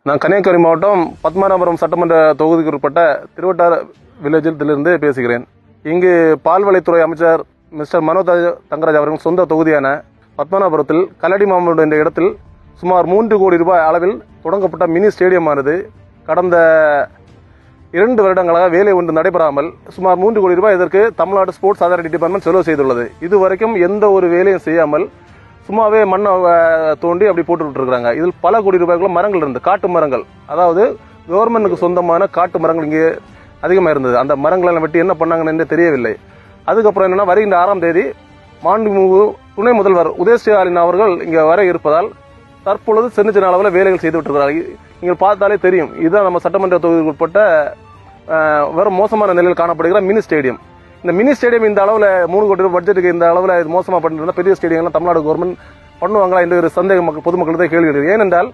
நான் கன்னியாகுமரி மாவட்டம் பத்மநாபபுரம் சட்டமன்ற தொகுதிக்கு உட்பட்ட திருவட்டார் வில்லேஜிலிருந்து பேசுகிறேன். இங்கு பால்வளைத்துறை அமைச்சர் மிஸ்டர் மனோஜ் தங்கராஜ் அவர்கள் சொந்த தொகுதியான பத்மநாபபுரத்தில் கல்லடி மாம்பட்டு என்ற இடத்தில் சுமார் 3 கோடி ரூபாய் அளவில் தொடங்கப்பட்ட மினி ஸ்டேடியமானது கடந்த 2 வருடங்களாக வேலை ஒன்று நடைபெறாமல் சுமார் 3 கோடி ரூபாய் இதற்கு தமிழ்நாடு ஸ்போர்ட்ஸ் அத்தாரிட்டி டிபார்ட்மெண்ட் செலவு செய்துள்ளது. இதுவரைக்கும் எந்த ஒரு வேலையும் செய்யாமல் சும்மாவே மண்ணை தோண்டி அப்படி போட்டு விட்டுருக்காங்க. இதில் பல கோடி ரூபாய்க்குள்ள மரங்கள் இருந்து காட்டு மரங்கள், அதாவது கவர்மெண்ட்டுக்கு சொந்தமான காட்டு மரங்கள் இங்கே அதிகமாக இருந்தது. அந்த மரங்களை வெட்டி என்ன பண்ணாங்கன்னு தெரியவில்லை. அதுக்கப்புறம் என்னன்னா, வருகின்ற 6ஆம் தேதி மாண்புமிகு துணை முதல்வர் உதயஸ்ரீ அவர்கள் இங்கே வர இருப்பதால் தற்பொழுது சின்ன சின்ன அளவில் வேலைகள் செய்து விட்டுருக்கிறார்கள். நீங்கள் பார்த்தாலே தெரியும், இதுதான் நம்ம சட்டமன்ற தொகுதிக்கு உட்பட்ட வெறும் மோசமான நிலையில் காணப்படுகிற மினி ஸ்டேடியம். இந்த மினி ஸ்டேடியம் இந்த அளவில் 3 கோடி ரூபாய் பட்ஜெட்டுக்கு இந்த அளவில் இது மோசமாக பண்ணிருந்தா பெரிய ஸ்டேடியம்லாம் தமிழ்நாடு கவர்மெண்ட் பண்ணுவாங்களா என்ற ஒரு சந்தேகம் பொதுமக்கள் தான் கேள்வி இருக்கு. ஏனென்றால்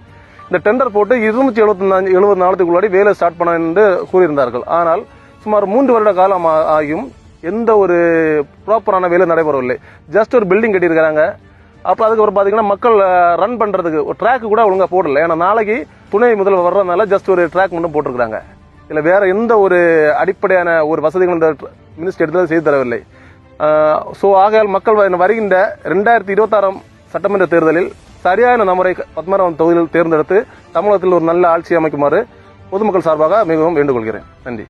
இந்த டெண்டர் போட்டு 270 நாளுக்குள்ளாடி வேலை ஸ்டார்ட் பண்ண என்று கூறியிருந்தார்கள். ஆனால் சுமார் 3 வருட காலம் ஆகியும் எந்த ஒரு ப்ராப்பரான வேலை நடைபெறவில்லை. ஜஸ்ட் ஒரு பில்டிங் கட்டியிருக்கிறாங்க. அப்போ அதுக்கப்புறம் பார்த்தீங்கன்னா மக்கள் ரன் பண்ணுறதுக்கு ஒரு ட்ராக் கூட ஒழுங்காக போடல. ஏன்னா நாளைக்கு துணை முதல்வர் வர்றதுனால ஜஸ்ட் ஒரு ட்ராக் மட்டும் போட்டிருக்கிறாங்க. இல்லை வேற எந்த ஒரு அடிப்படையான ஒரு வசதிகள் இந்த மினிஸ்டர் செய்து தரவில்லை. ஸோ ஆகையால் மக்கள் வருகின்ற 2026 சட்டமன்ற தேர்தலில் சரியான நபரை பத்மநாபபுரம் தொகுதியில் தேர்ந்தெடுத்து தமிழகத்தில் ஒரு நல்ல ஆட்சி அமைக்குமாறு பொதுமக்கள் சார்பாக மிகவும் வேண்டுகொள்கிறேன். நன்றி.